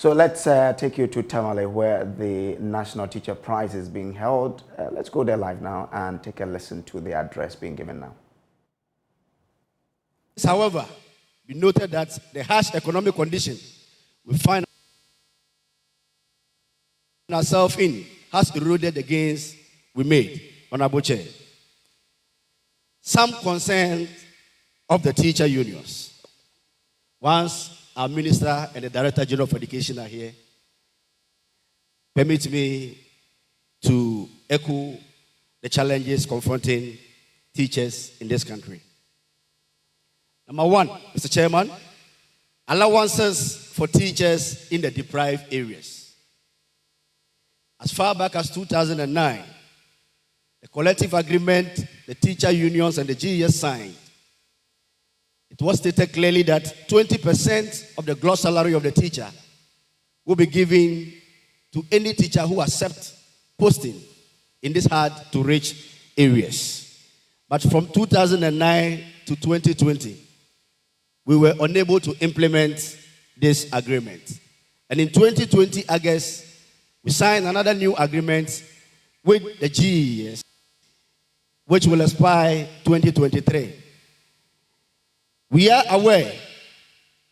So let's take you to Tamale, where the National Teacher Prize is being held. Let's go there live now and take a listen to the address being given now. However, we noted that the harsh economic condition we find ourselves in has eroded the gains we made, Honorable Chair. Some concerns of the teacher unions. Once our Minister and the Director General of Education are here, permit me to echo the challenges confronting teachers in this country. Number one, Mr. Chairman, allowances for teachers in the deprived areas. As far back as 2009, the collective agreement the teacher unions and the GES signed, it was stated clearly that 20% of the gross salary of the teacher will be given to any teacher who accepts posting in these hard-to-reach areas. But from 2009 to 2020, we were unable to implement this agreement. And in 2020 August, we signed another new agreement with the GES, which will expire 2023. We are aware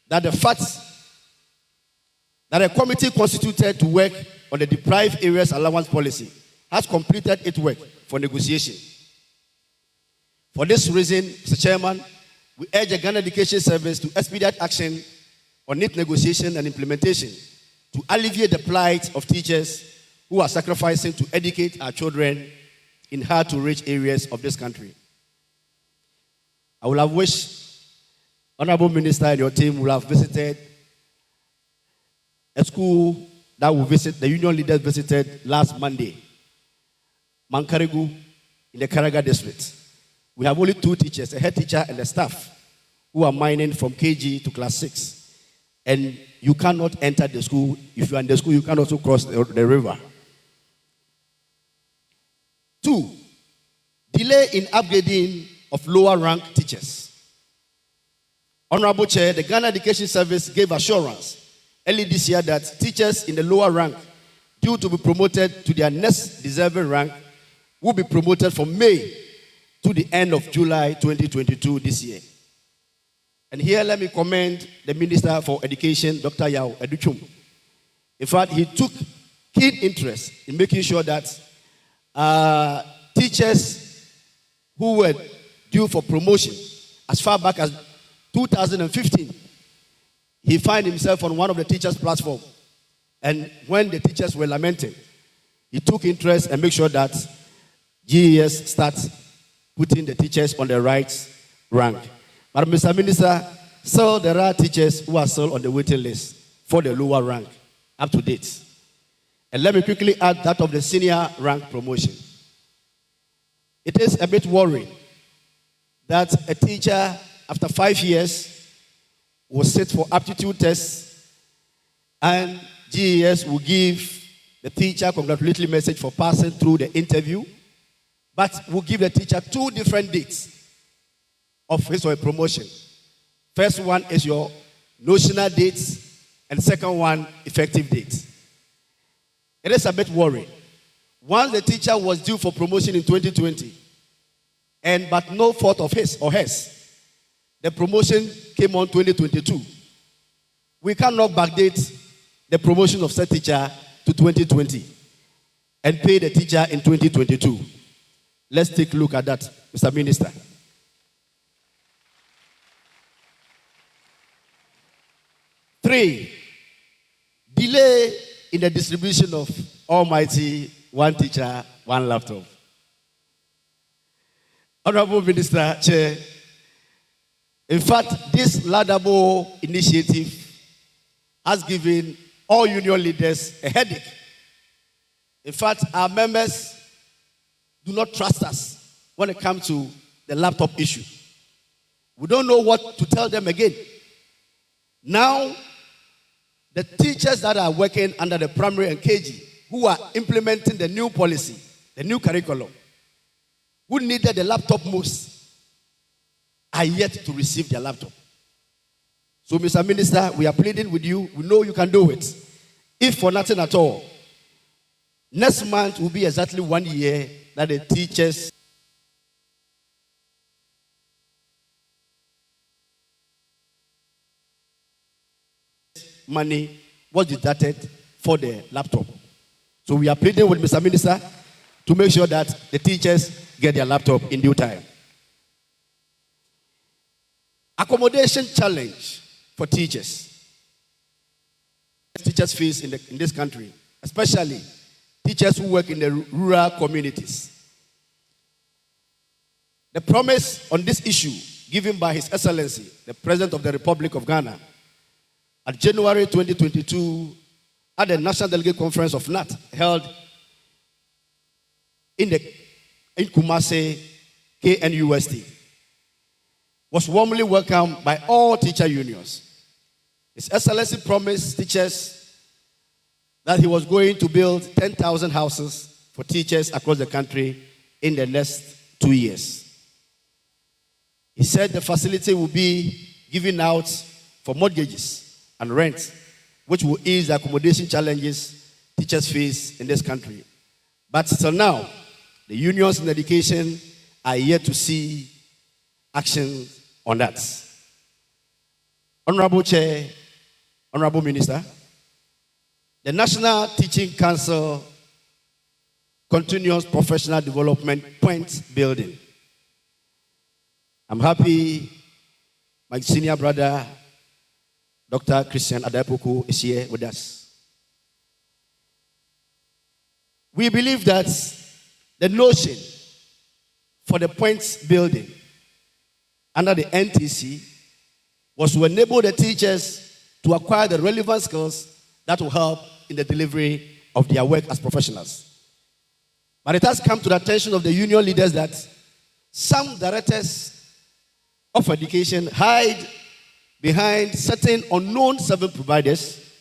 that the fact that a committee constituted to work on the deprived areas allowance policy has completed its work for negotiation. For this reason, Mr. Chairman, we urge the Ghana Education Service to expedite action on its negotiation and implementation to alleviate the plight of teachers who are sacrificing to educate our children in hard-to-reach areas of this country. I would have wished Honorable Minister and your team will have visited a school that the union leaders visited last Monday, Mankaregu, in the Karaga district. We have only 2 teachers, a head teacher and a staff, who are mining from KG to class 6. And you cannot enter the school. If you are in the school, you can also cross the river. 2, delay in upgrading of lower rank teachers. Honorable Chair, the Ghana Education Service gave assurance early this year that teachers in the lower rank, due to be promoted to their next deserving rank, will be promoted from May to the end of July 2022 this year. And here let me commend the Minister for Education, Dr. Yao Educhum. In fact, he took keen interest in making sure that teachers who were due for promotion as far back as 2015, he found himself on one of the teachers' platforms. And when the teachers were lamenting, he took interest and made sure that GES starts putting the teachers on the right rank. But Mr. Minister, so there are teachers who are still on the waiting list for the lower rank, up to date. And let me quickly add that of the senior rank promotion. It is a bit worrying that a teacher, after 5 years, will sit for aptitude tests, and GES will give the teacher a congratulatory message for passing through the interview, but will give the teacher 2 different dates of his or her promotion. First one is your notional dates, and second one, effective dates. It is a bit worrying. Once the teacher was due for promotion in 2020, but no fault of his or hers, the promotion came on 2022. We cannot backdate the promotion of said teacher to 2020 and pay the teacher in 2022. Let's take a look at that, Mr. Minister. Three, delay in the distribution of almighty one teacher, one laptop. Honorable Minister, Chair, in fact, this laudable initiative has given all union leaders a headache. In fact, our members do not trust us when it comes to the laptop issue. We don't know what to tell them again. Now, the teachers that are working under the primary and KG, who are implementing the new policy, the new curriculum, who needed the laptop most, are yet to receive their laptop. So, Mr. Minister, we are pleading with you. We know you can do it. if for nothing at all, next month will be exactly 1 year that the teachers money was deducted for the laptop. So we are pleading with Mr. Minister to make sure that the teachers get their laptop in due time. Accommodation challenge for teachers. Teachers face in this country, especially teachers who work in the rural communities. The promise on this issue given by His Excellency, the President of the Republic of Ghana, at January 2022 at the National Delegate Conference of NAT held in Kumasi, KNUST, was warmly welcomed by all teacher unions. His Excellency promised teachers that he was going to build 10,000 houses for teachers across the country in the next 2 years. He said the facility will be given out for mortgages and rent, which will ease the accommodation challenges teachers face in this country. But till now, the unions in education are yet to see action on that. Honorable Chair, Honorable Minister, the National Teaching Council Continuous Professional Development Point Building. I'm happy my senior brother, Dr. Christian Adapoku, is here with us. We believe that the notion for the points building under the NTC was to enable the teachers to acquire the relevant skills that will help in the delivery of their work as professionals. But it has come to the attention of the union leaders that some directors of education hide behind certain unknown service providers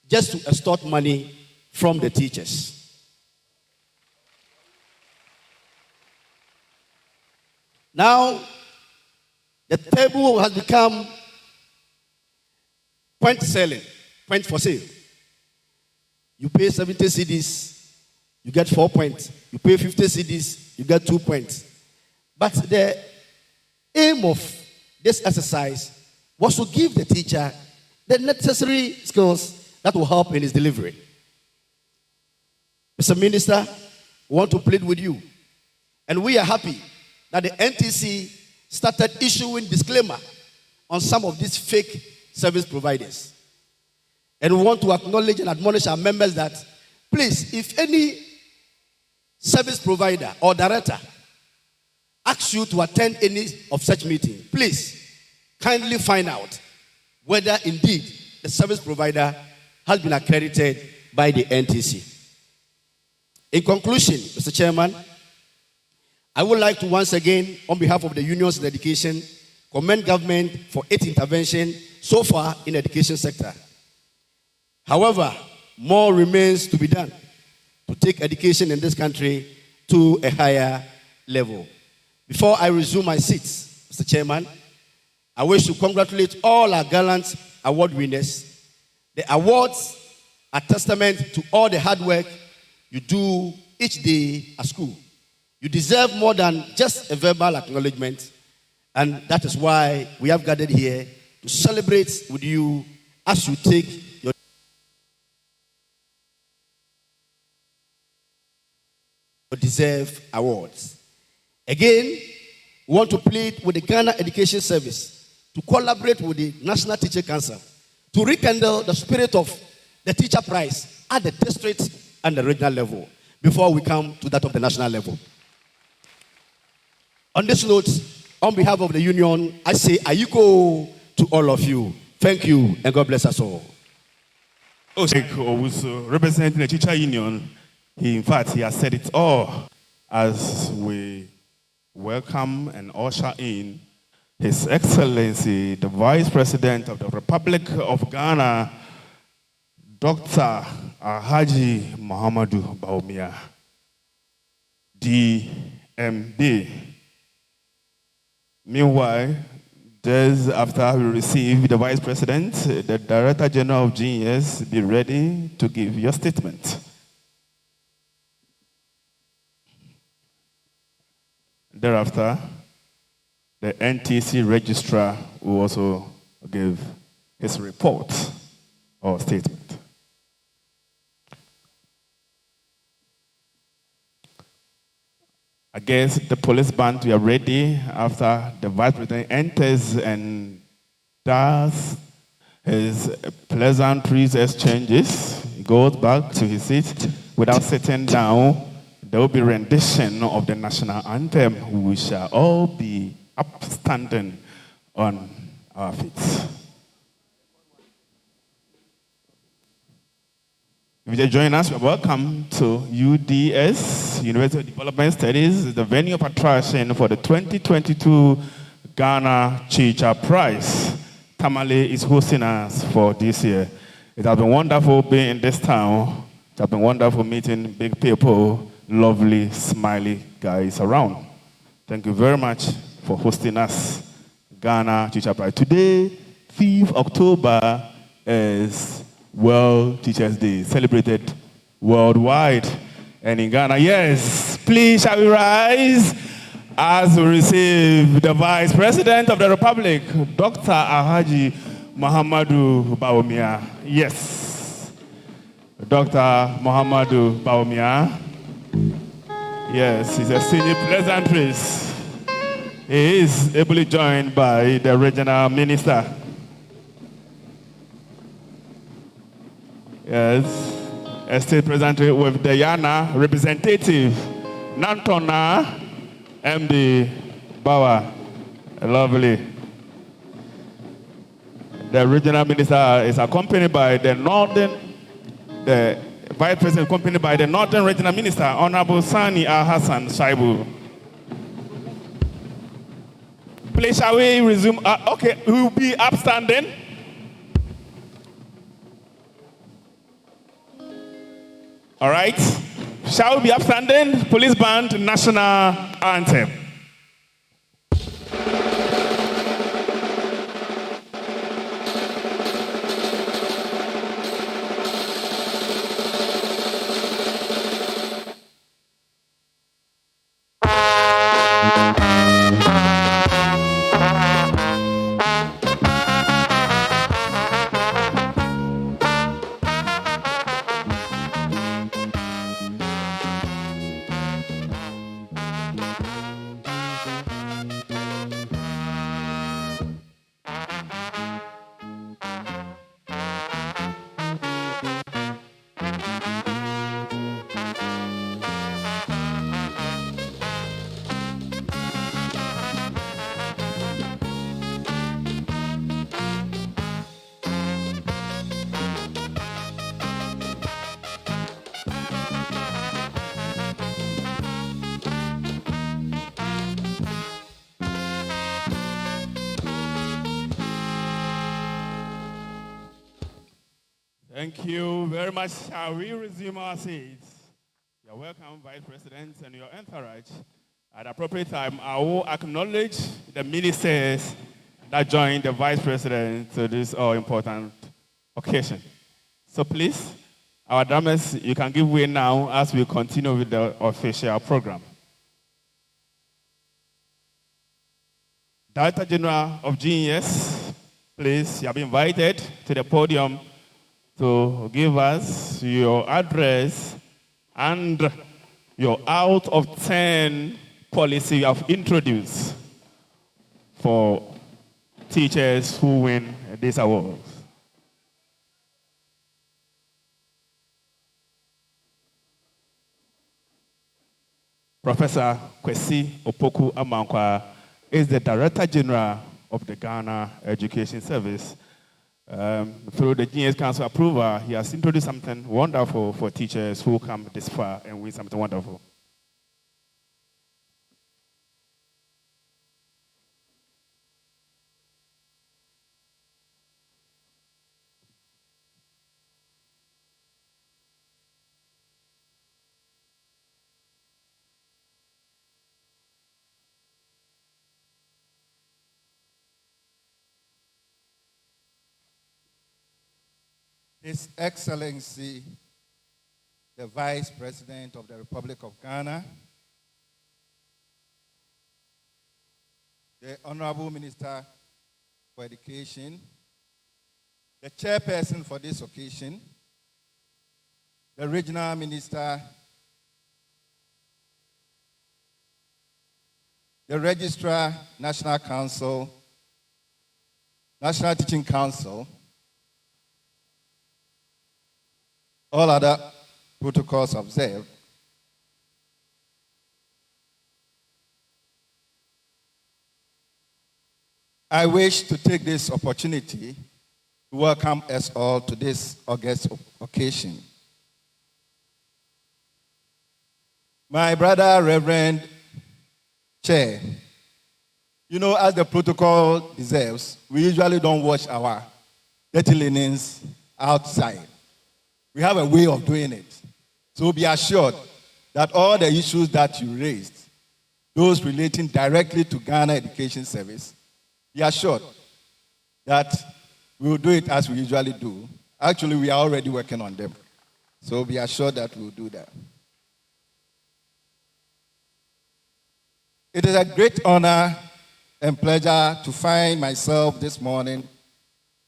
just to extort money from the teachers. Now, the table has become point selling, point for sale. You pay 70 cedis, you get 4 points. You pay 50 cedis, you get 2 points. But the aim of this exercise was to give the teacher the necessary skills that will help in his delivery. Mr. Minister, we want to plead with you. And we are happy that the NTC started issuing disclaimer on some of these fake service providers. And we want to acknowledge and admonish our members that, please, if any service provider or director asks you to attend any of such meetings, please kindly find out whether indeed the service provider has been accredited by the NTC. In conclusion, Mr. Chairman, I would like to once again, on behalf of the unions in education, commend government for its intervention so far in the education sector. However, more remains to be done to take education in this country to a higher level. Before I resume my seat, Mr. Chairman, I wish to congratulate all our gallant award winners. The awards are testament to all the hard work you do each day at school. You deserve more than just a verbal acknowledgement, and that is why we have gathered here to celebrate with you as you take your deserved awards. Again, we want to plead with the Ghana Education Service to collaborate with the National Teacher Council to rekindle the spirit of the teacher prize at the district and the regional level before we come to that of the national level. On this note, on behalf of the union, I say Ayiko to all of you. Thank you, and God bless us all. Owusu, representing the teacher union, in fact, he has said it all as we welcome and usher in His Excellency, the Vice President of the Republic of Ghana, Dr. Alhaji Muhammadu Bawumia, DMD. Meanwhile, Just after we receive the Vice President, the Director General of GES, be ready to give your statement. Thereafter, the NTC registrar will also give his report or statement. I guess the police band, we are ready after the Vice President enters and does his pleasantries exchanges. He goes back to his seat without sitting down. There will be rendition of the national anthem. We shall all be upstanding on our feet. If you just join us, you're welcome to UDS, University of Development Studies, the venue of attraction for the 2022 Ghana Teacher Prize. Tamale is hosting us for this year. It has been wonderful being in this town. It has been wonderful meeting big people, lovely, smiley guys around. Thank you very much for hosting us, Ghana Teacher Prize. Today, 5th October, is World Teachers Day, celebrated worldwide. And in Ghana, yes, please shall we rise as we receive the Vice President of the Republic, Dr. Alhaji Muhammadu Bawumia. Yes, Dr. Muhammadu Bawumia. Yes, he's a senior pleasantries. He is ably joined by the regional minister. Yes, a state representative with the Yana representative, Nantona MD Bawa. Lovely. The regional minister is accompanied by the vice president accompanied by the northern regional minister, Honorable Sani Al Hassan Shaibu. Please, shall we resume? Okay, we will be upstanding. All right. Shall we be upstanding? Police band, national anthem. Thank you very much. Shall we resume our seats? You're welcome, Vice President and your entourage. At appropriate time, I will acknowledge the ministers that joined the Vice President to this all-important occasion. So please, our drummers, you can give way now as we continue with the official program. Director General of GES, please, you have been invited to the podium to give us your address and your out of 10 policy you have introduced for teachers who win these awards. Professor Kwesi Opoku Amankwa is the Director General of the Ghana Education Service. Through the GES Council approval, he has introduced something wonderful for teachers who come this far and win something wonderful. His Excellency, the Vice President of the Republic of Ghana, the Honorable Minister for Education, the chairperson for this occasion, the Regional Minister, the Registrar, National Council, National Teaching Council, all other protocols observed. I wish to take this opportunity to welcome us all to this august occasion. My brother, Reverend Chair, you know, as the protocol deserves, we usually don't wash our dirty linens outside. We have a way of doing it. So be assured that all the issues that you raised, those relating directly to Ghana Education Service, be assured that we will do it as we usually do. Actually, we are already working on them. So be assured that we will do that. It is a great honor and pleasure to find myself this morning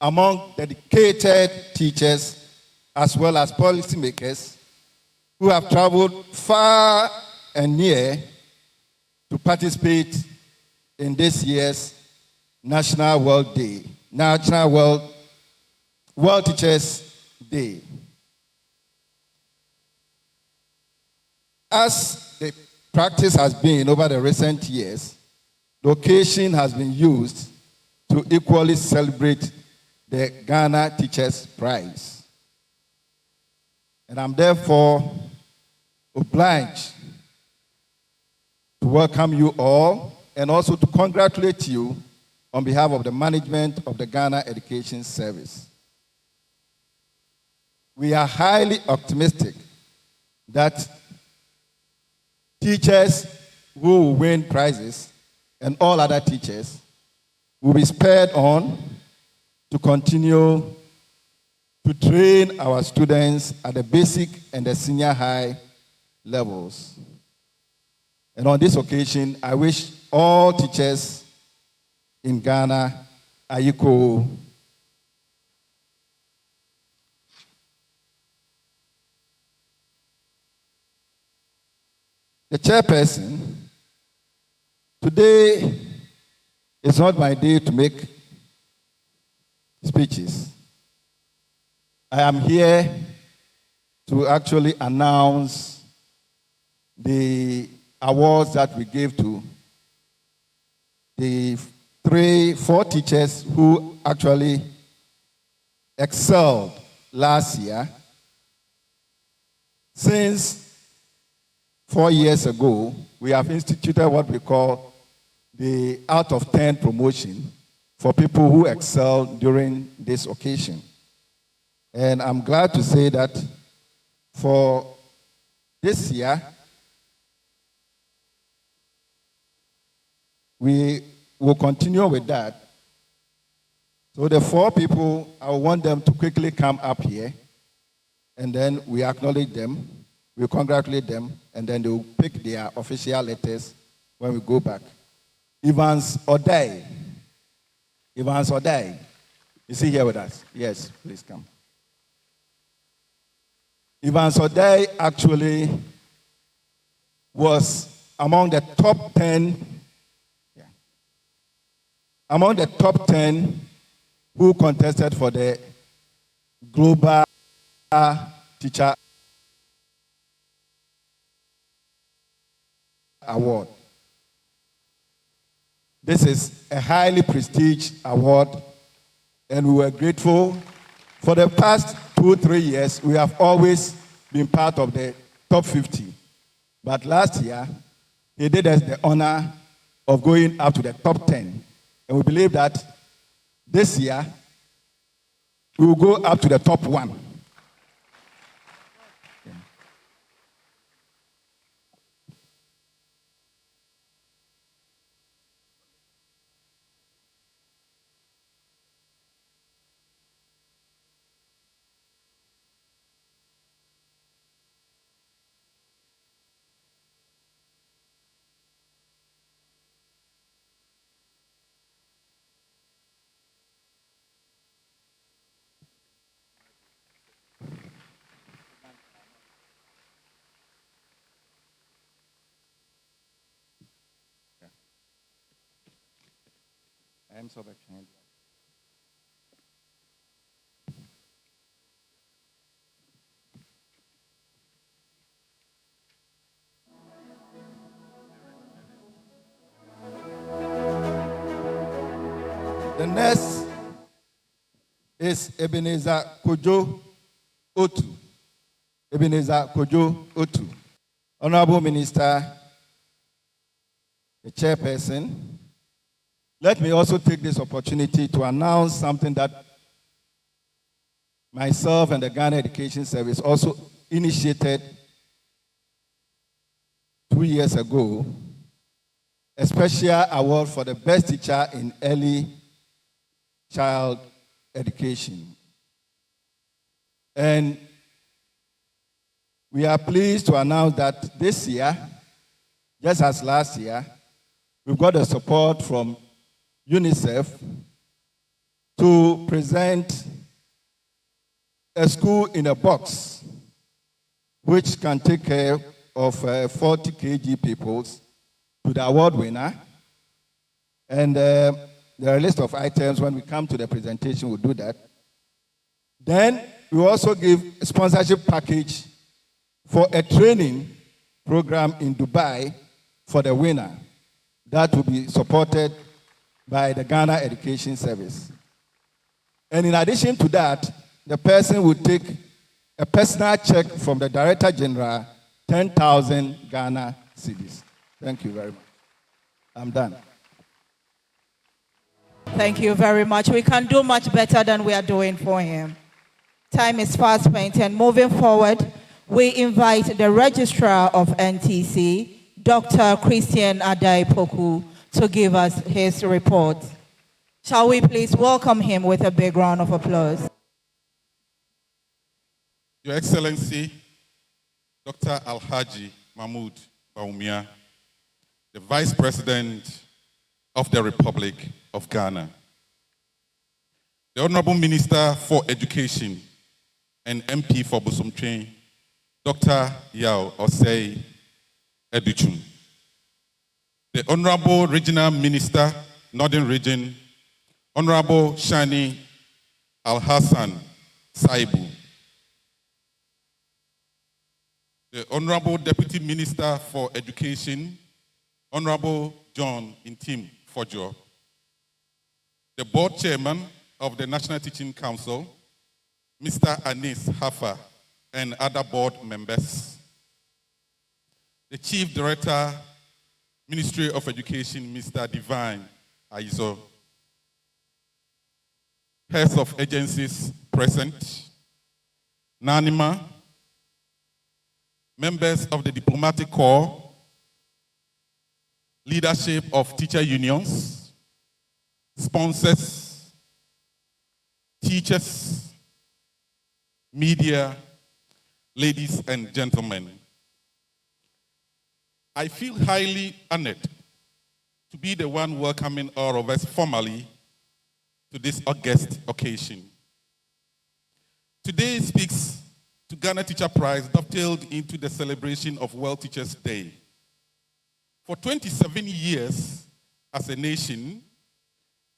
among dedicated teachers as well as policymakers who have traveled far and near to participate in this year's National World Teachers Day. As the practice has been over the recent years, the occasion has been used to equally celebrate the Ghana Teachers Prize. And I'm therefore obliged to welcome you all and also to congratulate you on behalf of the management of the Ghana Education Service. We are highly optimistic that teachers who will win prizes and all other teachers will be spurred on to continue to train our students at the basic and the senior high levels. And on this occasion, I wish all teachers in Ghana Ayiko. The chairperson, today is not my day to make speeches. I am here to actually announce the awards that we gave to the 4 teachers who actually excelled last year. Since 4 years ago, we have instituted what we call the out of 10 promotion for people who excel during this occasion. And I'm glad to say that for this year, we will continue with that. So the 4 people, I want them to quickly come up here, and then we acknowledge them, we congratulate them, and then they will pick their official letters when we go back. Evans Odai. Evans Odai. Is he here with us? Yes, please come. Evans Odai actually was among the top 10 who contested for the Global Teacher Award. This is a highly prestigious award, and we were grateful. For the past 2-3 years, we have always been part of the top 50. But last year, he did us the honor of going up to the top 10. And we believe that this year, we will go up to the top 1. I'm so kind. The next is Ebenezer Kojo Otu. Ebenezer Kojo Otu. Honorable Minister, the chairperson, let me also take this opportunity to announce something that myself and the Ghana Education Service also initiated 2 years ago, a special award for the best teacher in early child education. And we are pleased to announce that this year, just as last year, we've got the support from UNICEF to present a school in a box which can take care of 40 kg pupils to the award winner. And there are a list of items. When we come to the presentation, we'll do that. Then we also give a sponsorship package for a training program in Dubai for the winner. That will be supported by the Ghana Education Service. And in addition to that, the person will take a personal check from the Director General, 10,000 Ghana cedis. Thank you very much. I'm done. Thank you very much. We can do much better than we are doing for him. Time is fast spent, and moving forward, we invite the Registrar of NTC, Dr. Christian Adai-Poku, to give us his report. Shall we please welcome him with a big round of applause? Your Excellency, Dr. Alhaji Mahmoud Baumia, the Vice President of the Republic of Ghana, the Honorable Minister for Education and MP for Bosomtwe, Dr. Yao Osei Educhun, the Honorable Regional Minister, Northern Region, Honorable Shani Al-Hassan Saibu, the Honorable Deputy Minister for Education, Honorable John Intim Fojo, the Board Chairman of the National Teaching Council, Mr. Anis Hafa, and other board members, the Chief Director, Ministry of Education, Mr. Divine Aizo, heads of agencies present, NANIMA, members of the Diplomatic Corps, leadership of teacher unions, sponsors, teachers, media, ladies and gentlemen. I feel highly honored to be the one welcoming all of us formally to this august occasion. Today speaks to Ghana Teacher Prize dovetailed into the celebration of World Teachers Day. For 27 years as a nation,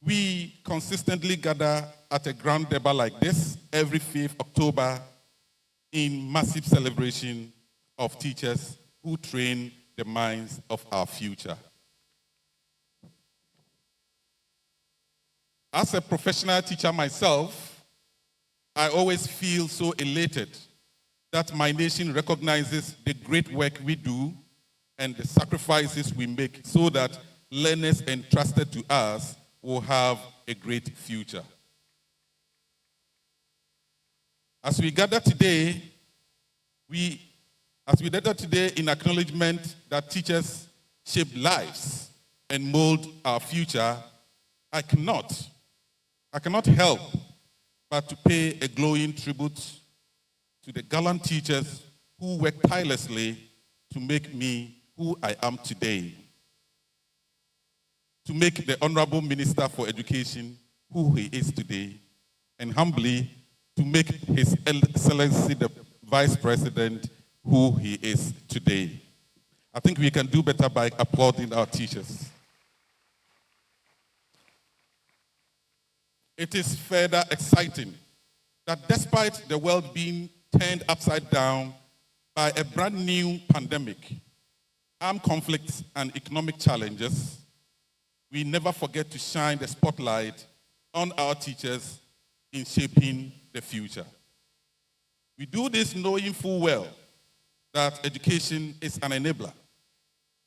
we consistently gather at a grand debate like this every 5th October in massive celebration of teachers who train the minds of our future. As a professional teacher myself, I always feel so elated that my nation recognizes the great work we do and the sacrifices we make so that learners entrusted to us will have a great future. As we gather today in acknowledgement that teachers shape lives and mold our future, I cannot help but to pay a glowing tribute to the gallant teachers who work tirelessly to make me who I am today, to make the Honorable Minister for Education who he is today, and humbly to make His Excellency the Vice President who he is today. I think we can do better by applauding our teachers. It is further exciting that despite the world being turned upside down by a brand new pandemic, armed conflicts, and economic challenges, we never forget to shine the spotlight on our teachers in shaping the future. We do this knowing full well that education is an enabler.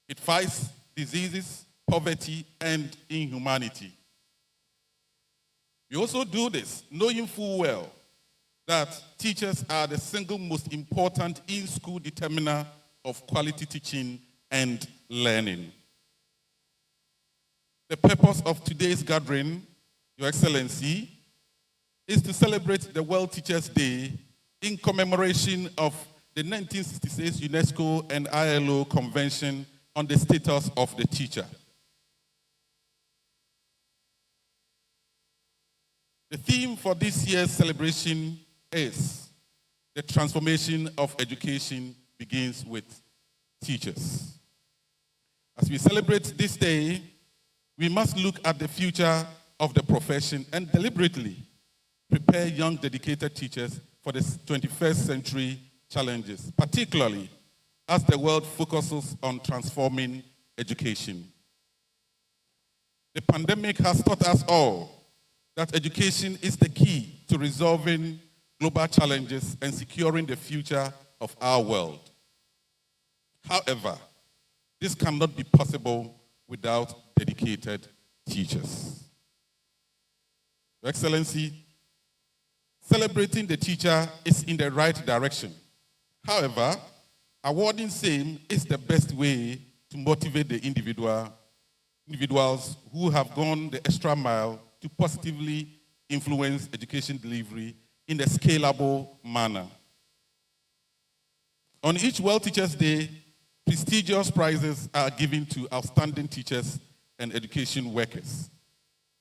It fights diseases, poverty, and inhumanity. We also do this knowing full well that teachers are the single most important in-school determiner of quality teaching and learning. The purpose of today's gathering, Your Excellency, is to celebrate the World Teachers' Day in commemoration of the 1966 UNESCO and ILO Convention on the Status of the Teacher. The theme for this year's celebration is the transformation of education begins with teachers. As we celebrate this day, we must look at the future of the profession and deliberately prepare young, dedicated teachers for the 21st century challenges, particularly as the world focuses on transforming education. The pandemic has taught us all that education is the key to resolving global challenges and securing the future of our world. However, this cannot be possible without dedicated teachers. Your Excellency, celebrating the teacher is in the right direction. However, awarding same is the best way to motivate the individuals who have gone the extra mile to positively influence education delivery in a scalable manner. On each World Teachers' Day, prestigious prizes are given to outstanding teachers and education workers.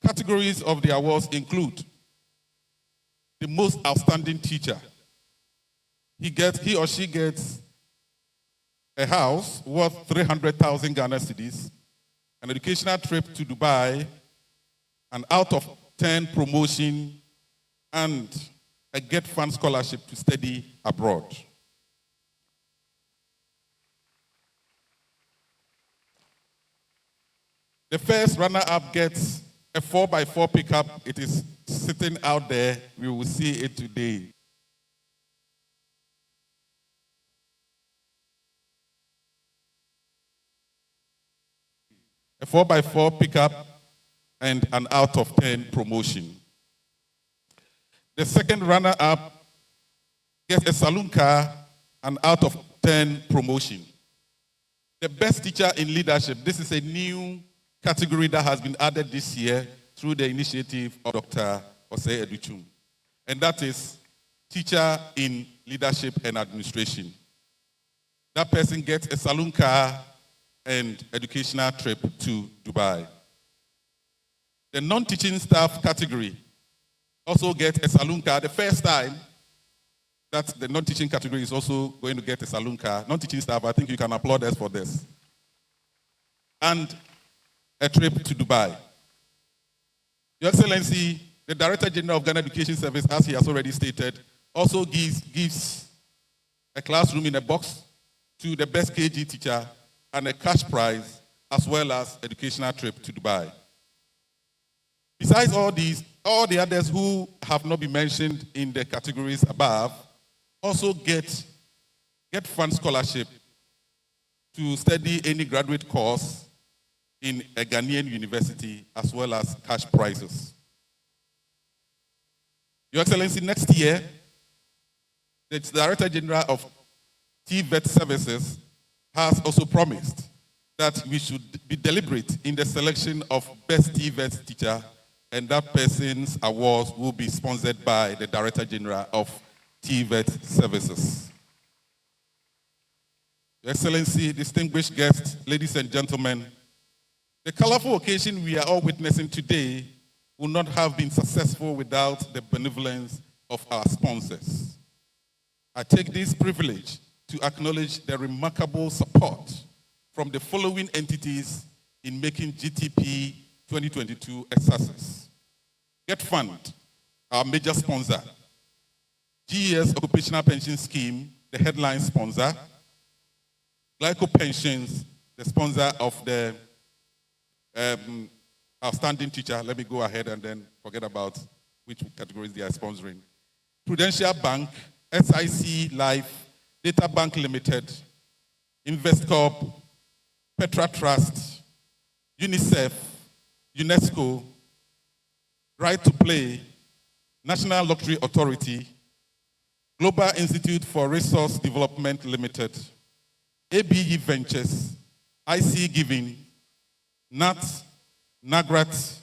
Categories of the awards include the most outstanding teacher. He or she gets a house worth 300,000 Ghana cedis, an educational trip to Dubai, an out of 10 promotion, and a Get Fund scholarship to study abroad. The first runner-up gets a 4x4 pickup. It is sitting out there. We will see it today. A 4x4 pickup and an out of 10 promotion. The second runner-up gets a saloon car, an out of 10 promotion. The best teacher in leadership. This is a new category that has been added this year through the initiative of Dr. Osei Educhum. And that is teacher in leadership and administration. That person gets a saloon car and educational trip to Dubai. The non-teaching staff category also gets a saloon car. The first time that the non-teaching category is also going to get a saloon car. Non-teaching staff, I think you can applaud us for this. And a trip to Dubai. Your Excellency, the Director General of Ghana Education Service, as he has already stated, also gives a classroom in a box to the best KG teacher and a cash prize, as well as educational trip to Dubai. Besides all these, all the others who have not been mentioned in the categories above also get fund scholarship to study any graduate course in a Ghanaian university, as well as cash prizes. Your Excellency, next year, the Director General of TVET Services has also promised that we should be deliberate in the selection of best TVET teacher, and that person's awards will be sponsored by the Director General of TVET Services. Your Excellency, distinguished guests, ladies and gentlemen, the colorful occasion we are all witnessing today would not have been successful without the benevolence of our sponsors. I take this privilege to acknowledge the remarkable support from the following entities in making GTP 2022 a success. Get Fund, our major sponsor. GES Occupational Pension Scheme, the headline sponsor. Glyco Pensions, the sponsor of the outstanding teacher. Let me go ahead and then forget about which categories they are sponsoring. Prudential Bank, SIC Life, Data Bank Limited, InvestCorp, Petra Trust, UNICEF, UNESCO, Right to Play, National Lottery Authority, Global Institute for Resource Development Limited, ABE Ventures, IC Giving, NAT, NAGRAT,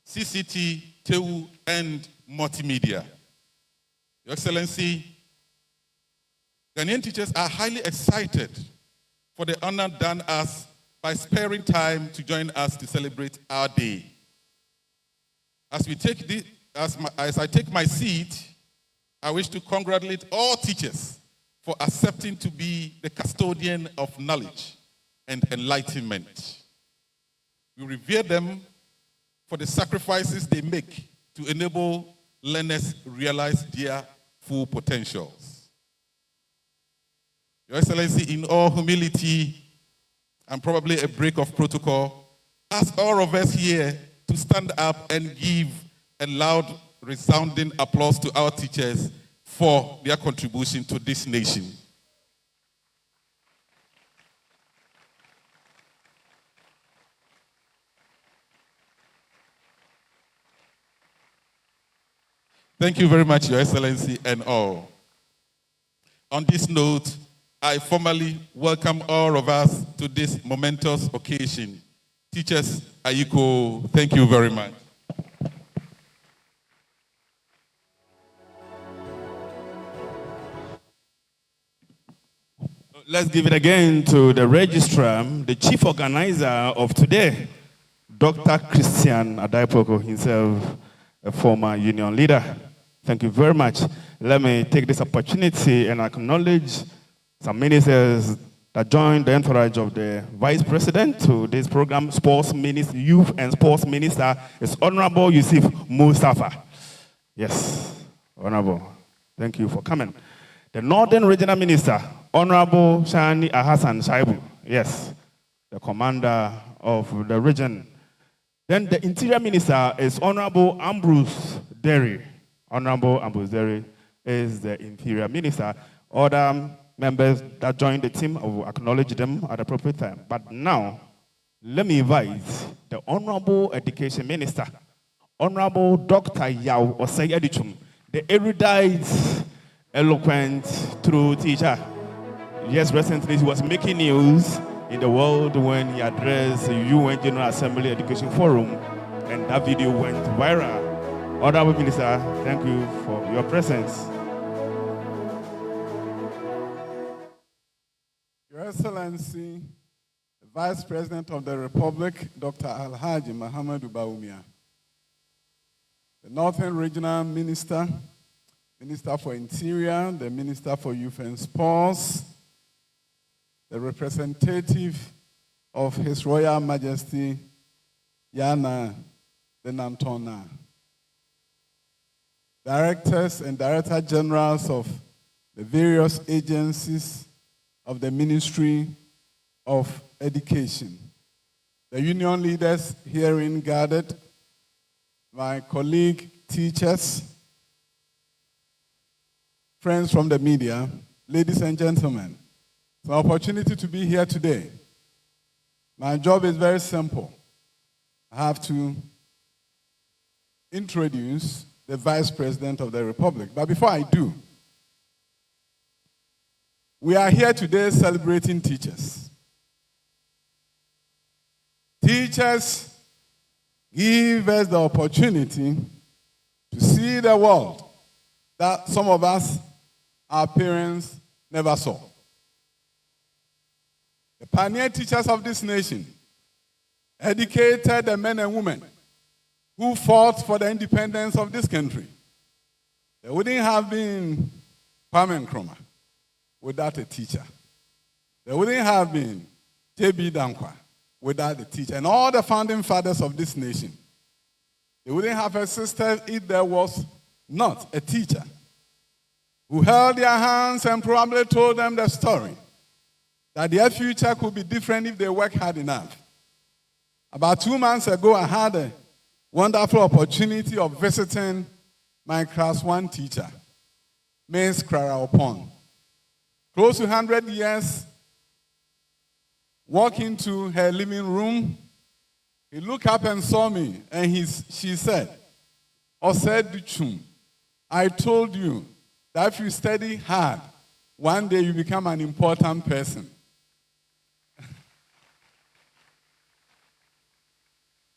CCT, TEU, and Multimedia. Your Excellency, Ghanaian teachers are highly excited for the honor done us by sparing time to join us to celebrate our day. As I take my seat, I wish to congratulate all teachers for accepting to be the custodian of knowledge and enlightenment. We revere them for the sacrifices they make to enable learners realize their full potentials. Your Excellency, in all humility and probably a break of protocol, ask all of us here to stand up and give a loud, resounding applause to our teachers for their contribution to this nation. Thank you very much, Your Excellency, and all. On this note, I formally welcome all of us to this momentous occasion. Teachers, Ayiko, thank you very much. Let's give it again to the registrar, the chief organizer of today, Dr. Christian Adaipoko, himself a former union leader. Thank you very much. Let me take this opportunity and acknowledge some ministers that joined the entourage of the vice president to this program. Sports Minister, Youth and Sports Minister is Honorable Yusuf Mustafa. Yes, Honorable. Thank you for coming. The Northern Regional Minister, Honorable Shani Ahassan Shaibu. Yes, the commander of the region. Then the Interior Minister is Honorable Ambrose Derry. Honorable Ambrose Derry is the Interior Minister. Other members that joined the team, I will acknowledge them at the appropriate time. But now, let me invite the Honorable Education Minister, Honorable Dr. Yao Osei Edichum, the erudite, eloquent, true teacher. Yes, recently he was making news in the world when he addressed the UN General Assembly Education Forum, and that video went viral. Honorable Minister, thank you for your presence. Your Excellency, the Vice President of the Republic, Dr. Alhaji Muhammadu Bawumia, the Northern Regional Minister, Minister for Interior, the Minister for Youth and Sports, the representative of His Royal Majesty Yana the Nantona, directors and director generals of the various agencies of the Ministry of Education, the union leaders herein gathered, my colleague teachers, friends from the media, ladies and gentlemen, it's an opportunity to be here today. My job is very simple. I have to introduce the Vice President of the Republic. But before I do, we are here today celebrating teachers. Teachers give us the opportunity to see the world that some of us, our parents, never saw. The pioneer teachers of this nation educated the men and women who fought for the independence of this country. There wouldn't have been Kwame Nkrumah without a teacher. There wouldn't have been J.B. Dankwa without a teacher. And all the founding fathers of this nation, They wouldn't have existed if there was not a teacher who held their hands and probably told them the story that their future could be different if they worked hard enough. About 2 months ago, I had a wonderful opportunity of visiting my class 1 teacher, Miss Clara Opon. Close to 100 years, walked into her living room. He looked up and saw me, and she said, "Osed Duchum, I told you that if you study hard, one day you become an important person."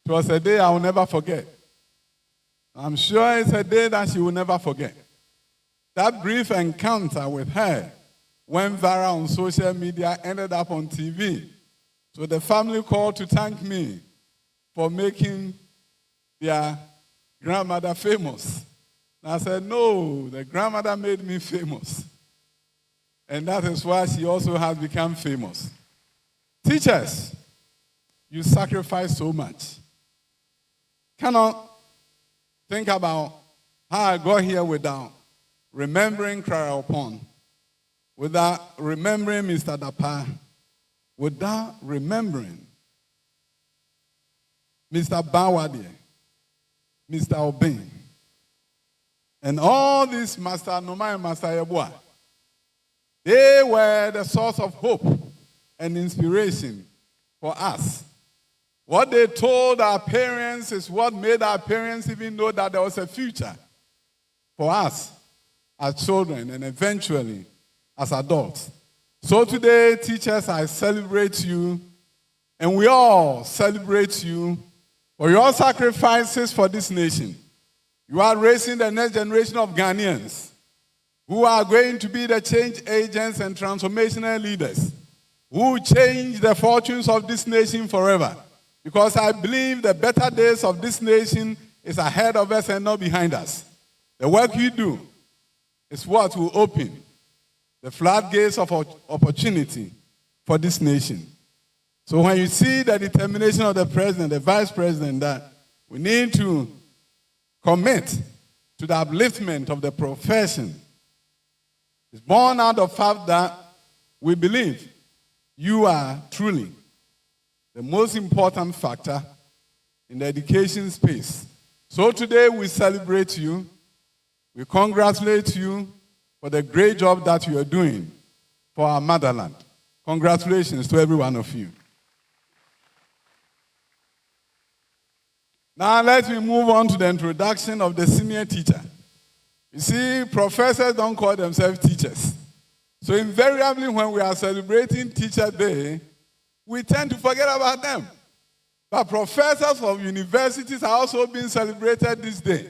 It was a day I will never forget. I'm sure it's a day that she will never forget. That brief encounter with her went viral on social media, ended up on TV. So the family called to thank me for making their grandmother famous. And I said, no, the grandmother made me famous. And that is why she also has become famous. Teachers, you sacrifice so much. Cannot think about how I got here without remembering Clara Opon, without remembering Mr. Dapa, without remembering Mr. Bawadi, Mr. Obin, and all these Master Noma and Master Yabua. They were the source of hope and inspiration for us. What they told our parents is what made our parents even know that there was a future for us as children and eventually as adults. So today, teachers, I celebrate you, and we all celebrate you for your sacrifices for this nation. You are raising the next generation of Ghanaians who are going to be the change agents and transformational leaders who change the fortunes of this nation forever. Because I believe the better days of this nation is ahead of us and not behind us. The work you do is what will open the floodgates of opportunity for this nation. So when you see the determination of the president, the vice president, that we need to commit to the upliftment of the profession, it's born out of the fact that we believe you are truly the most important factor in the education space. So today we celebrate you. We congratulate you for the great job that you are doing for our motherland. Congratulations to every one of you. Now let me move on to the introduction of the senior teacher. You see, professors don't call themselves teachers. So invariably when we are celebrating Teacher Day, we tend to forget about them. But professors of universities are also being celebrated this day.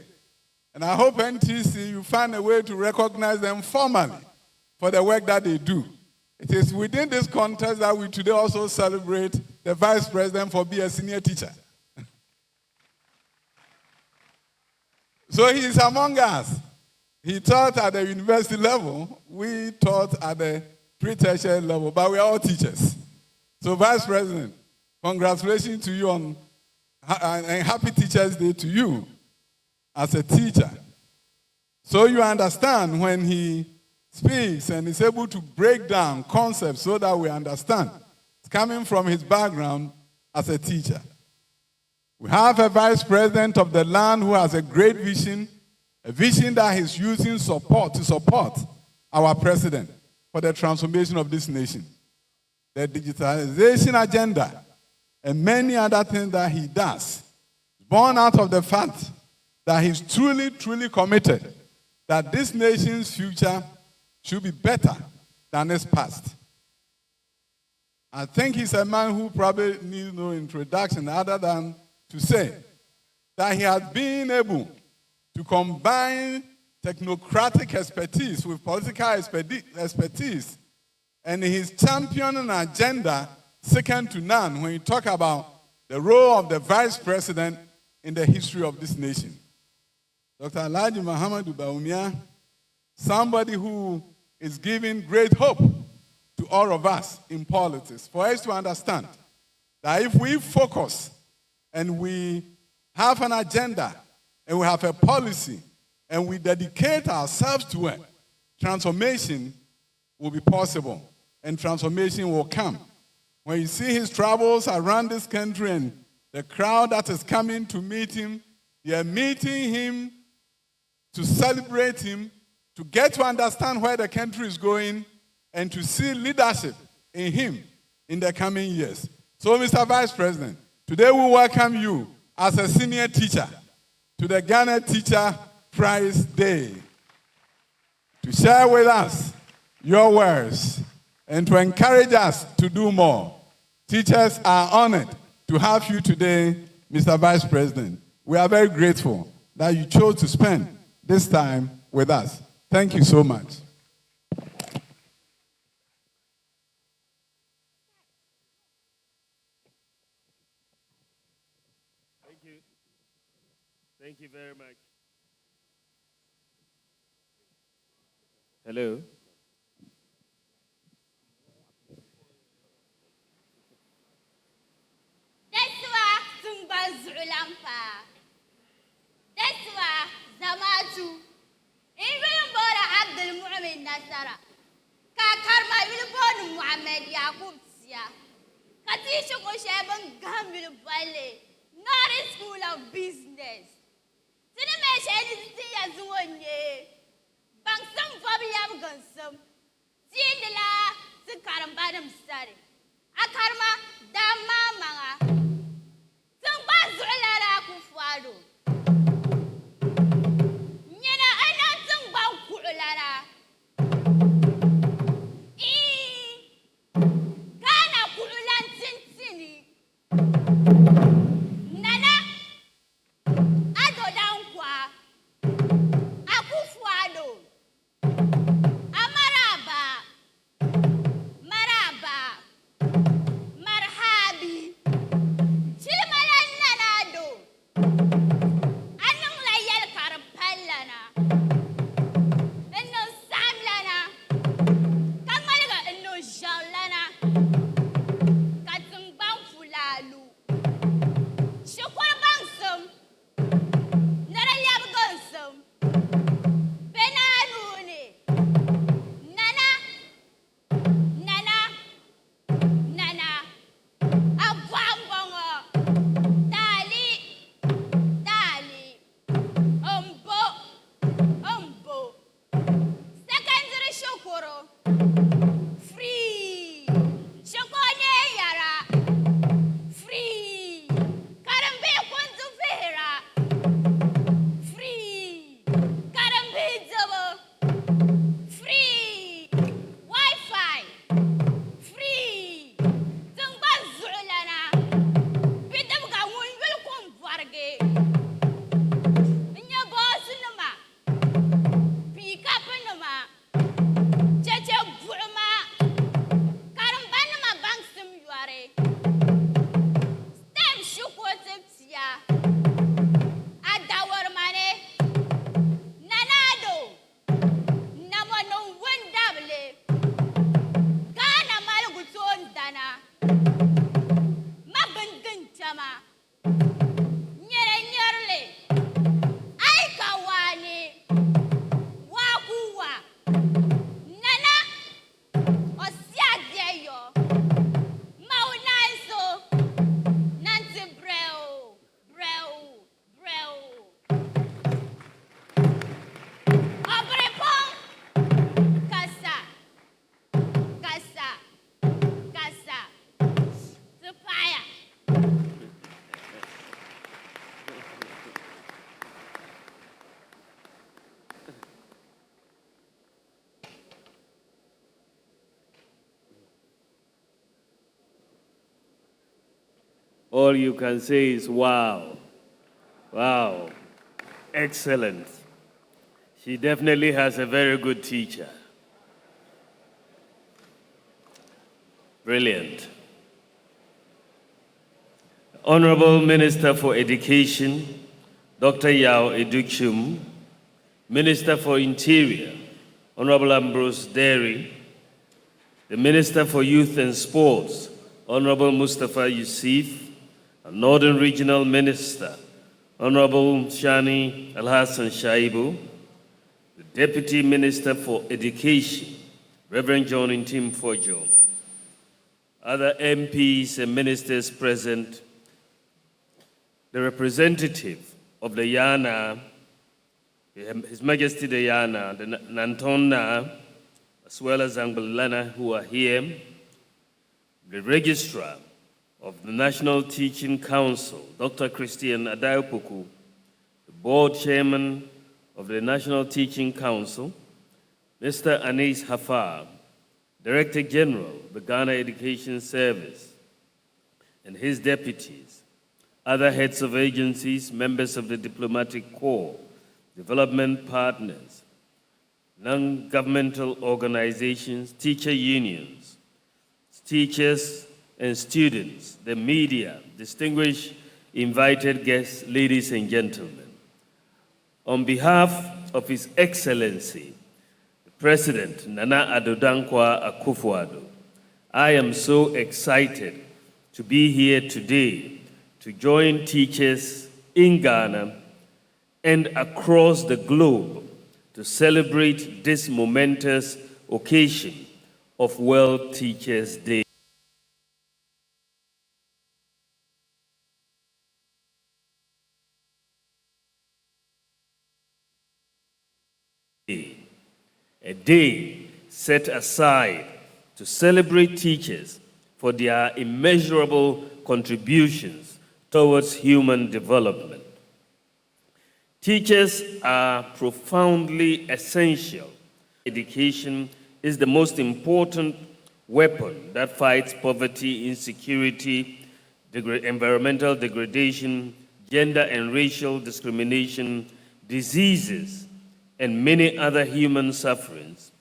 And I hope NTC, you find a way to recognize them formally for the work that they do. It is within this context that we today also celebrate the vice president for being a senior teacher. So he is among us. He taught at the university level. We taught at the pre-tertiary level, but we are all teachers. So, Vice President, congratulations to you on and happy Teachers' Day to you as a teacher. So you understand when he speaks and is able to break down concepts so that we understand. It's coming from his background as a teacher. We have a vice president of the land who has a great vision, a vision that he's using to support our president for the transformation of this nation. The digitalization agenda, and many other things that he does, born out of the fact that he's truly, truly committed that this nation's future should be better than its past. I think he's a man who probably needs no introduction other than to say that he has been able to combine technocratic expertise with political expertise. And he's championing an agenda second to none when you talk about the role of the vice president in the history of this nation. Dr. Alhaji Muhammadu Bawumia, somebody who is giving great hope to all of us in politics, for us to understand that if we focus and we have an agenda and we have a policy, and we dedicate ourselves to it, transformation will be possible, and transformation will come. When you see his travels around this country and the crowd that is coming to meet him, they are meeting him to celebrate him, to get to understand where the country is going, and to see leadership in him in the coming years. So, Mr. Vice President, today we welcome you as a senior teacher to the Ghana Teacher Prize Day to share with us your words and to encourage us to do more. Teachers are honored to have you today, Mr. Vice President. We are very grateful that you chose to spend this time with us. Thank you so much. Thank you very much. Hello. Deswa Zumbazulampa. Deswa Zamatu. Even Bora Abdul Muhammad Nasara. Kakarma Wilbon Muhammad Yakub Sia. Katisha Koshaban Gamil Valley. Not a school of business. Cinemation is as one year. Bangsam Fabiam Gunsum. Jindala, the Karambanam study. Akarma, Dama Manga. Zumbazulara Kufado. Nina, I know Zumba Kana Kulan Cincini. Nana Ado Dankwa Akufuado Amaraba Maraba Marhabi Chilmalan Nanado Anong Layel Karapalana Eno Samlana Kamaliga Eno Jalana Katumbang Fulalu Shukura Bangsum Narayab Gunsum Benanuni Nana Abwambonga Dali Umbo Secondary Shukuro Free Shukone Yara Free Karambe Kwanzu Vera Free Karambe Double Free Wi-Fi Free Zumba Zulana Bidam Gawun Wilkum Varge Nya boss Nama Pick up Nama Chacha Burma Karambanama Bangsum Yuare Stem Shukotipsia Adawar Mane Nanado Namano Windable Ghana Malaguton Dana Mabandun Chama Nyere Aikawane Wakuwa Nana Osiadeyo Maunanso Nancy Breu Obrepon Kasa Supaya All you can say is wow. Wow. Excellent. She definitely has a very good teacher. Brilliant. Honorable Minister for Education, Dr. Yao Edukshum, Minister for Interior, Honorable Ambrose Derry, the Minister for Youth and Sports, Honorable Mustafa Yusuf, and Northern Regional Minister, Honorable Shani Alhassan Shaibu, the Deputy Minister for Education, Reverend John Intim Fojo, other MPs and ministers present, the representative of the Yana, His Majesty the Yana, the Nantona, as well as Anglana who are here, the registrar of the National Teaching Council, Dr. Christian Adayopuku, the board chairman of the National Teaching Council, Mr. Anis Hafar, Director General of the Ghana Education Service, and his deputies, other heads of agencies, members of the diplomatic corps, development partners, non-governmental organizations, teacher unions, teachers and students, the media, distinguished invited guests, ladies and gentlemen. On behalf of His Excellency, the President Nana Addo Dankwa Akufo-Addo, I am so excited to be here today to join teachers in Ghana and across the globe to celebrate this momentous occasion of World Teachers' Day. A day set aside to celebrate teachers for their immeasurable contributions towards human development. Teachers are profoundly essential. Education is the most important weapon that fights poverty, insecurity, environmental degradation, gender and racial discrimination, diseases, and many other human sufferings.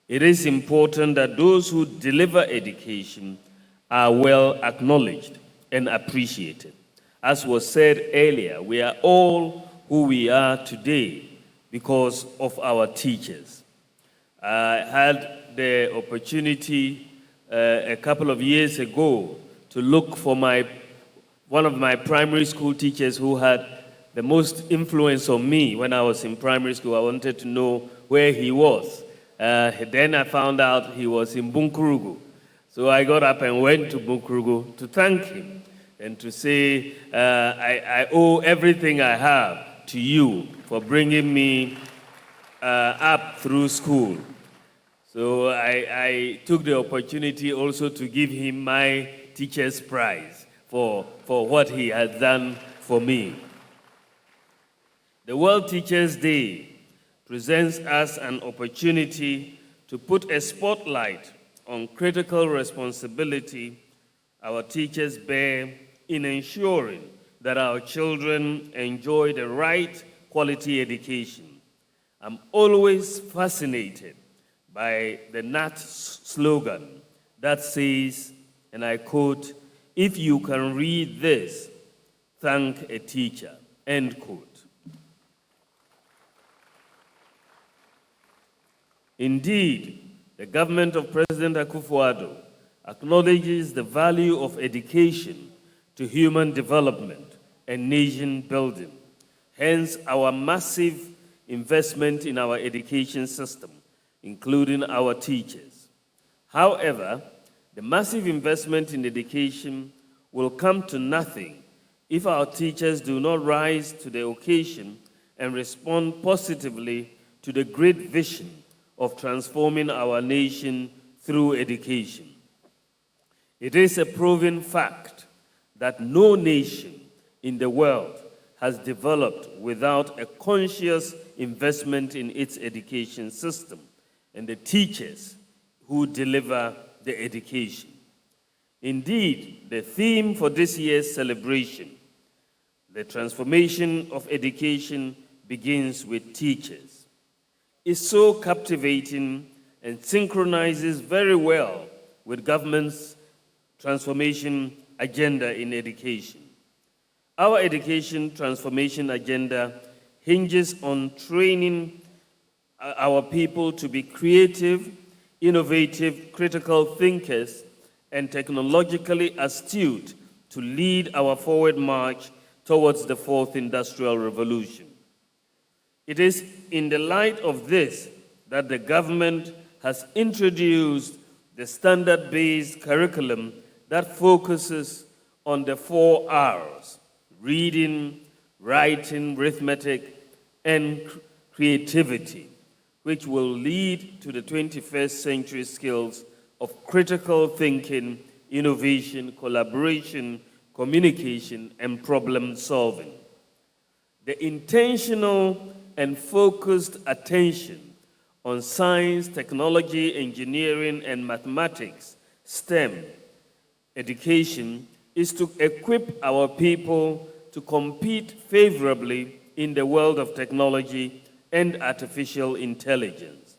It is important that those who deliver education are well acknowledged and appreciated. As was said earlier, we are all who we are today because of our teachers. I had the opportunity a couple of years ago to look for one of my primary school teachers who had the most influence on me when I was in primary school. I wanted to know where he was. Then I found out he was in Bunkurugu. So I got up and went to Bunkurugu to thank him and to say, I owe everything I have to you for bringing me up through school. So I took the opportunity also to give him my teacher's prize for what he has done for me. The World Teachers' Day presents us an opportunity to put a spotlight on critical responsibility our teachers bear in ensuring that our children enjoy the right quality education. I'm always fascinated by the NAT slogan that says, and I quote, "If you can read this, thank a teacher," end quote. Indeed, the government of President Akufo-Addo acknowledges the value of education to human development and nation building. Hence, our massive investment in our education system, including our teachers. However, the massive investment in education will come to nothing if our teachers do not rise to the occasion and respond positively to the great vision of transforming our nation through education. It is a proven fact that no nation in the world has developed without a conscious investment in its education system and the teachers who deliver the education. Indeed, the theme for this year's celebration, the transformation of education begins with teachers, is so captivating and synchronizes very well with government's transformation agenda in education. Our education transformation agenda hinges on training our people to be creative, innovative, critical thinkers, and technologically astute to lead our forward march towards the fourth industrial revolution. It is in the light of this that the government has introduced the standard-based curriculum that focuses on the 4 R's: reading, writing, arithmetic, and creativity, which will lead to the 21st century skills of critical thinking, innovation, collaboration, communication, and problem solving. The intentional and focused attention on science, technology, engineering, and mathematics, STEM, education is to equip our people to compete favorably in the world of technology and artificial intelligence.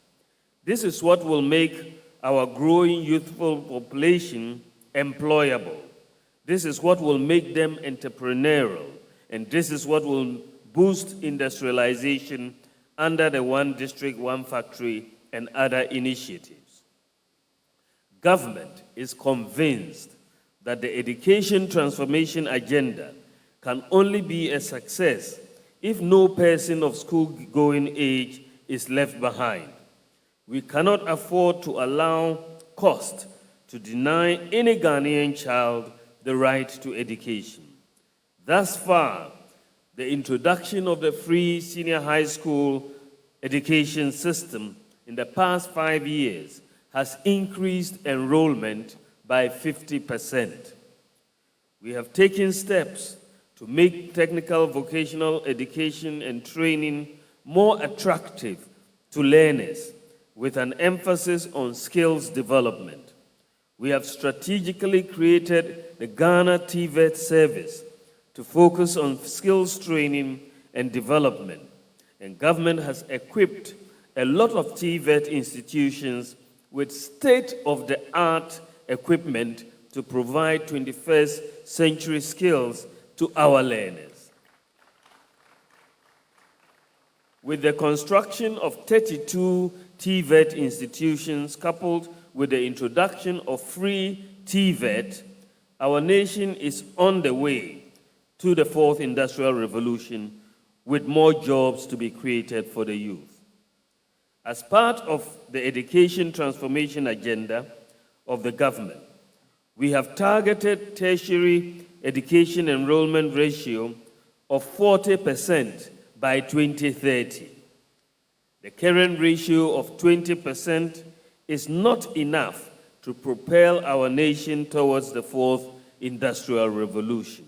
This is what will make our growing youthful population employable. This is what will make them entrepreneurial, and this is what will boost industrialization under the One District, One Factory and other initiatives. Government is convinced that the education transformation agenda can only be a success if no person of school-going age is left behind. We cannot afford to allow cost to deny any Ghanaian child the right to education. Thus far, the introduction of the free senior high school education system in the past 5 years has increased enrollment by 50%. We have taken steps to make technical vocational education and training more attractive to learners, with an emphasis on skills development. We have strategically created the Ghana TVET service to focus on skills training and development, and government has equipped a lot of TVET institutions with state-of-the-art equipment to provide 21st century skills to our learners. With the construction of 32 TVET institutions coupled with the introduction of free TVET, our nation is on the way to the fourth industrial revolution, with more jobs to be created for the youth. As part of the education transformation agenda of the government, we have targeted tertiary education enrollment ratio of 40% by 2030. The current ratio of 20% is not enough to propel our nation towards the fourth industrial revolution.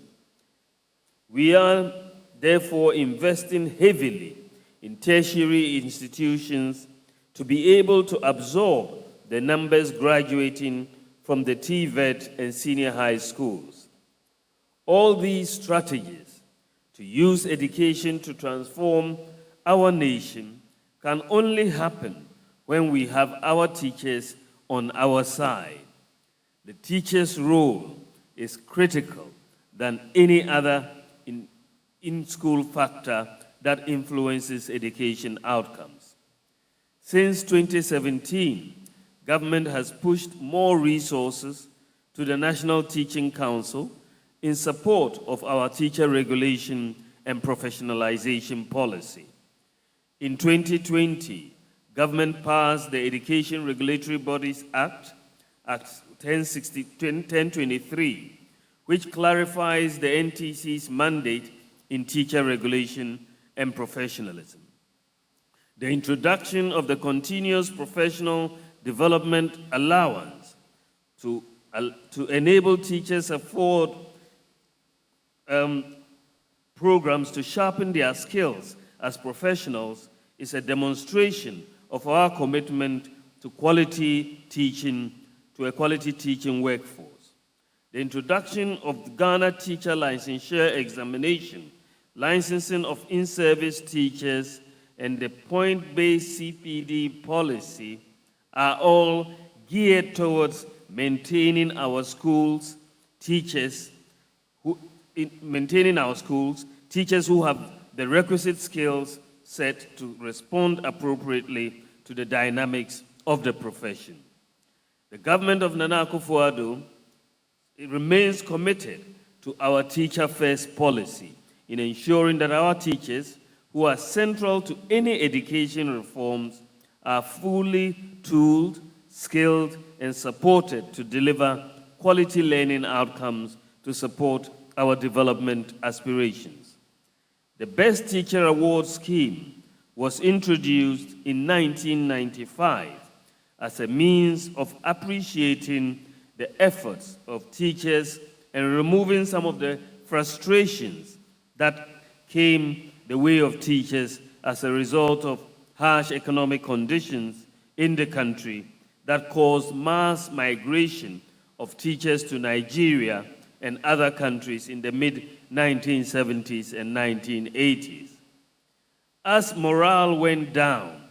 We are therefore investing heavily in tertiary institutions to be able to absorb the numbers graduating from the TVET and senior high schools. All these strategies to use education to transform our nation can only happen when we have our teachers on our side. The teacher's role is critical than any other in-school factor that influences education outcomes. Since 2017, government has pushed more resources to the National Teaching Council in support of our teacher regulation and professionalization policy. In 2020, government passed the Education Regulatory Bodies Act, Act 1023, which clarifies the NTC's mandate in teacher regulation and professionalism. The introduction of the Continuous Professional Development Allowance to enable teachers afford programs to sharpen their skills as professionals is a demonstration of our commitment to quality teaching, to a quality teaching workforce. The introduction of the Ghana Teacher Licensure Examination, licensing of in-service teachers, and the point-based CPD policy are all geared towards maintaining our schools, teachers who have the requisite skills set to respond appropriately to the dynamics of the profession. The government of Nana Akufo-Addo remains committed to our teacher-first policy in ensuring that our teachers, who are central to any education reforms, are fully tooled, skilled, and supported to deliver quality learning outcomes to support our development aspirations. The Best Teacher Award scheme was introduced in 1995 as a means of appreciating the efforts of teachers and removing some of the frustrations that came the way of teachers as a result of harsh economic conditions in the country that caused mass migration of teachers to Nigeria and other countries in the mid-1970s and 1980s. As morale went down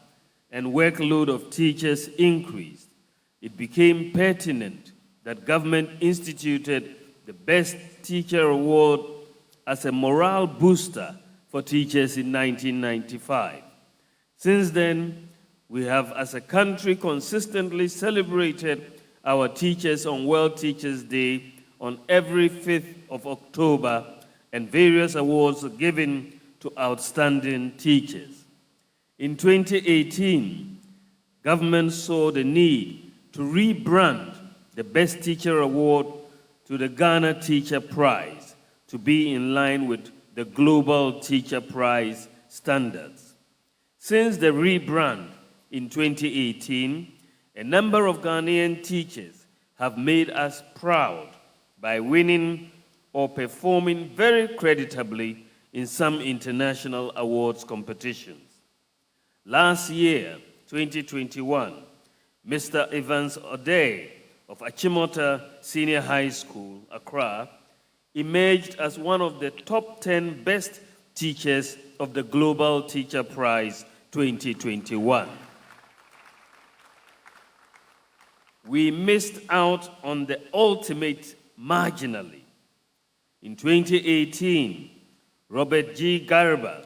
and workload of teachers increased, it became pertinent that government instituted the Best Teacher Award as a morale booster for teachers in 1995. Since then, we have, as a country, consistently celebrated our teachers on World Teachers' Day on every 5th of October, and various awards are given to outstanding teachers. In 2018, government saw the need to rebrand the Best Teacher Award to the Ghana Teacher Prize to be in line with the Global Teacher Prize standards. Since the rebrand in 2018, a number of Ghanaian teachers have made us proud by winning or performing very creditably in some international awards competitions. Last year, 2021, Mr. Evans Odey of Achimota Senior High School, Accra, emerged as one of the top 10 best teachers of the Global Teacher Prize 2021. We missed out on the ultimate marginally. In 2018, Robert G. Garba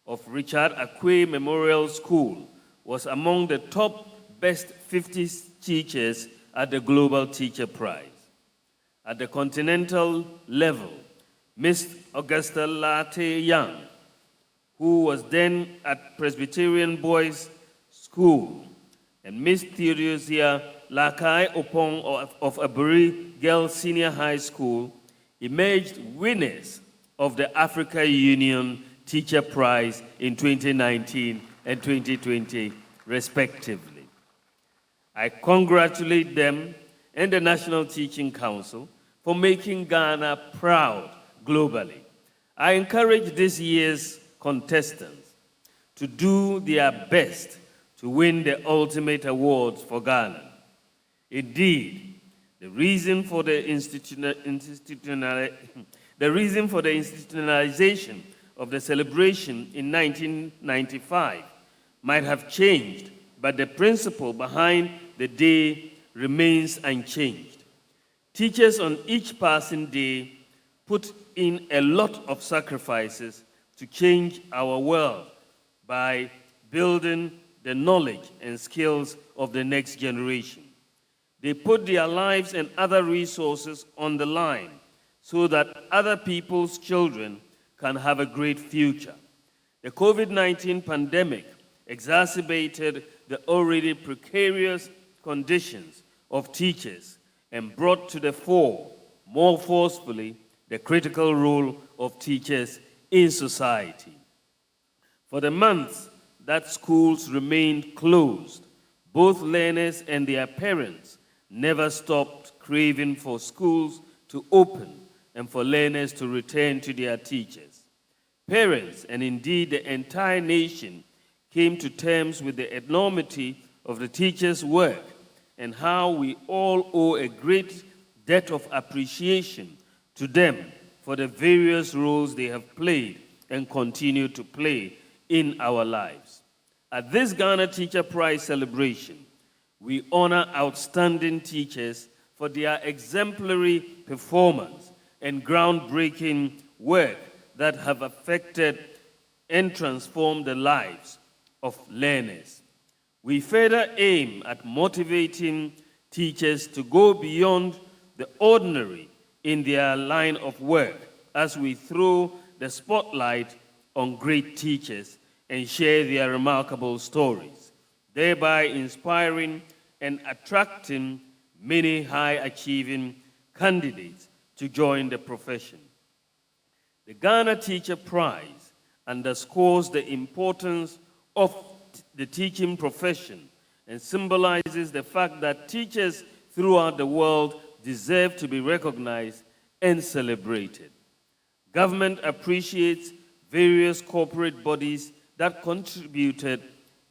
of Richard Akwe Memorial School was among the top best 50 teachers at the Global Teacher Prize. At the continental level, Miss Augusta Latte Young, who was then at Presbyterian Boys School, and Miss Theodosia Lakai Opong of Aburi Girls Senior High School emerged winners of the Africa Union Teacher Prize in 2019 and 2020, respectively. I congratulate them and the National Teaching Council for making Ghana proud globally. I encourage this year's contestants to do their best to win the ultimate awards for Ghana. Indeed, the reason for the institutionalization of the celebration in 1995 might have changed, but the principle behind the day remains unchanged. Teachers on each passing day put in a lot of sacrifices to change our world by building the knowledge and skills of the next generation. They put their lives and other resources on the line so that other people's children can have a great future. The COVID-19 pandemic exacerbated the already precarious conditions of teachers and brought to the fore, more forcefully, the critical role of teachers in society. For the months that schools remained closed, both learners and their parents never stopped craving for schools to open and for learners to return to their teachers. Parents, and indeed the entire nation, came to terms with the enormity of the teachers' work and how we all owe a great debt of appreciation to them for the various roles they have played and continue to play in our lives. At this Ghana Teacher Prize celebration, we honor outstanding teachers for their exemplary performance and groundbreaking work that have affected and transformed the lives of learners. We further aim at motivating teachers to go beyond the ordinary in their line of work as we throw the spotlight on great teachers and share their remarkable stories, thereby inspiring and attracting many high-achieving candidates to join the profession. The Ghana Teacher Prize underscores the importance of the teaching profession and symbolizes the fact that teachers throughout the world deserve to be recognized and celebrated. Government appreciates various corporate bodies that contributed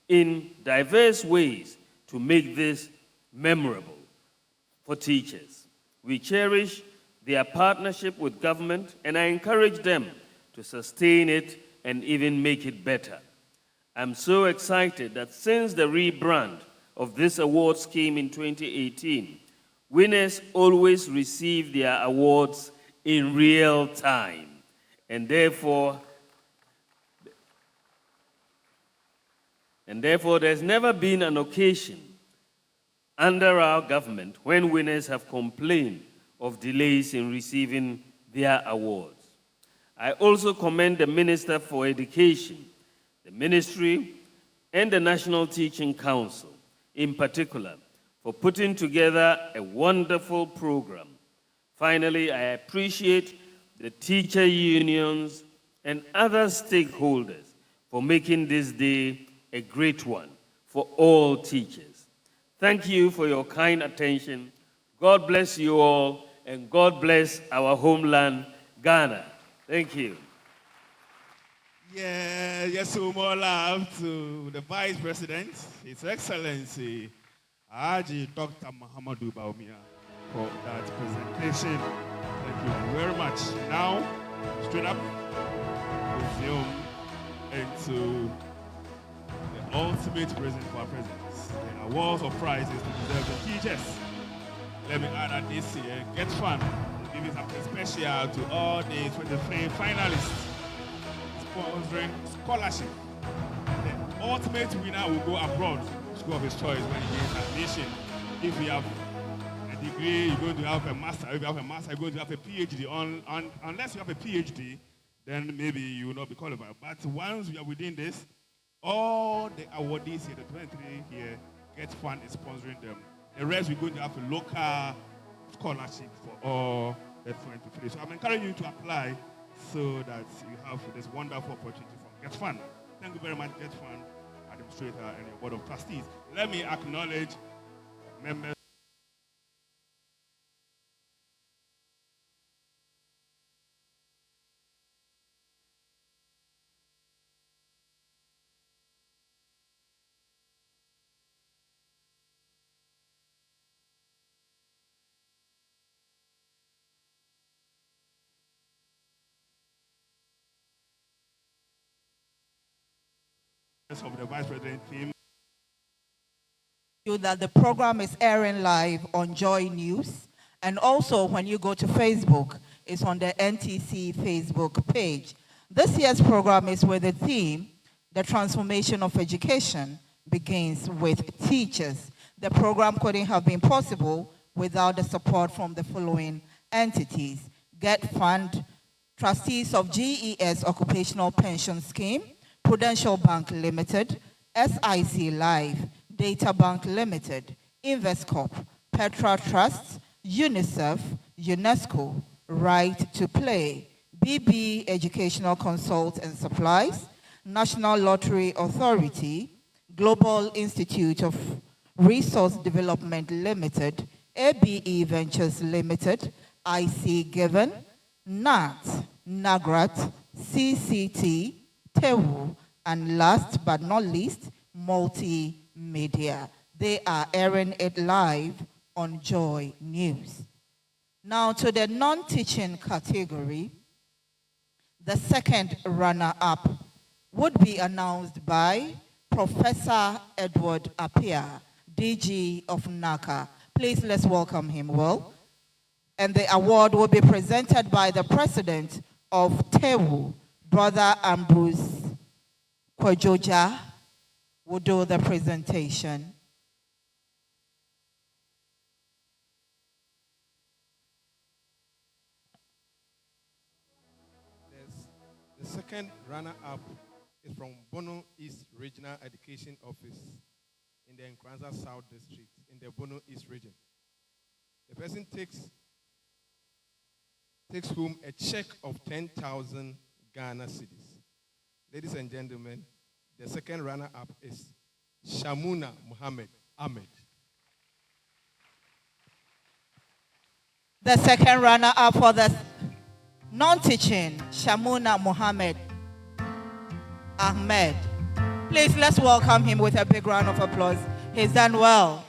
in diverse ways to make this memorable for teachers. We cherish their partnership with government, and I encourage them to sustain it and even make it better. I'm so excited that since the rebrand of this award scheme in 2018, winners always receive their awards in real time, and therefore there's never been an occasion under our government when winners have complained of delays in receiving their awards. I also commend the Minister for Education, the Ministry, and the National Teaching Council, in particular, for putting together a wonderful program. Finally, I appreciate the teacher unions and other stakeholders for making this day a great one for all teachers. Thank you for your kind attention. God bless you all, and God bless our homeland, Ghana. Thank you. Yeah, yes, so more love to the Vice President, His Excellency, Haji Dr. Muhammadu Baumia, for that presentation. Thank you very much. Now, straight up, resume into the ultimate present for our presidents, the awards or prizes to deserve the teachers. Let me add that this year, Get Fun will give something special to all the 23 finalists, sponsoring scholarship. The ultimate winner will go abroad, school of his choice, when he gains admission. If you have a degree, you're going to have a master. If you have a master, you're going to have a PhD. Unless you have a PhD, then maybe you will not be qualified. But once we are within this, all the awardees here, the 23 here, Get Fun is sponsoring them. The rest, we're going to have a local scholarship for all the 23. So I'm encouraging you to apply so that you have this wonderful opportunity from Get Fun. Thank you very much, Get Fun Administrator and your Board of Trustees. Let me acknowledge members of the Vice President team. You that the program is airing live on Joy News, and also when you go to Facebook, it's on the NTC Facebook page. This year's program is with the theme, The Transformation of Education Begins with Teachers. The program couldn't have been possible without the support from the following entities: Get Fund, trustees of GES Occupational Pension Scheme, Prudential Bank Limited, SIC Life, Data Bank Limited, Investcorp, Petra Trusts, UNICEF, UNESCO, Right to Play, BB Educational Consult and Supplies, National Lottery Authority, Global Institute of Resource Development Limited, ABE Ventures Limited, IC Given, NAT, NAGRAT, CCT, TEWU, and last but not least, Multimedia. They are airing it live on Joy News. Now to the non-teaching category, the second runner-up would be announced by Professor Edward Appiah, DG of NACA. Please let's welcome him well. And the award will be presented by the president of TEWU, Brother Ambrose Kwajoja, will do the presentation. second runner-up is from Bono East Regional Education Office in the Nkranza South District in the Bono East region. The person takes home a check of 10,000 Ghana cedis. Ladies and gentlemen, the second runner-up is Shamuna Muhammad Ahmed. The second runner-up for the non-teaching, Shamuna Muhammad Ahmed. Please, let's welcome him with a big round of applause. He's done well.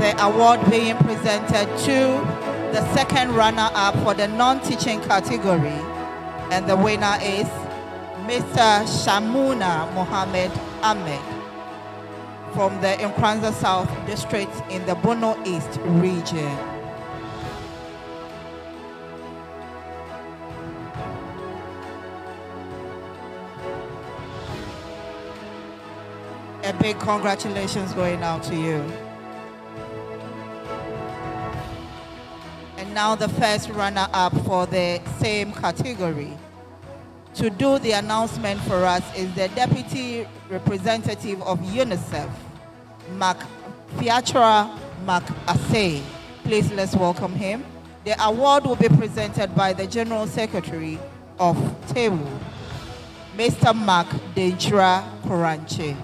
The award being presented to the second runner-up for the non-teaching category, and the winner is Mr. Shamuna Mohammed Ahmed from the Nkranza South District in the Bono East region. A big congratulations going out to you. And now the first runner-up for the same category. To do the announcement for us is the Deputy Representative of UNICEF, Fiatra Asay. Please, let's welcome him. The award will be presented by the General Secretary of TEWU, Mr. Mark Dejra Koranche.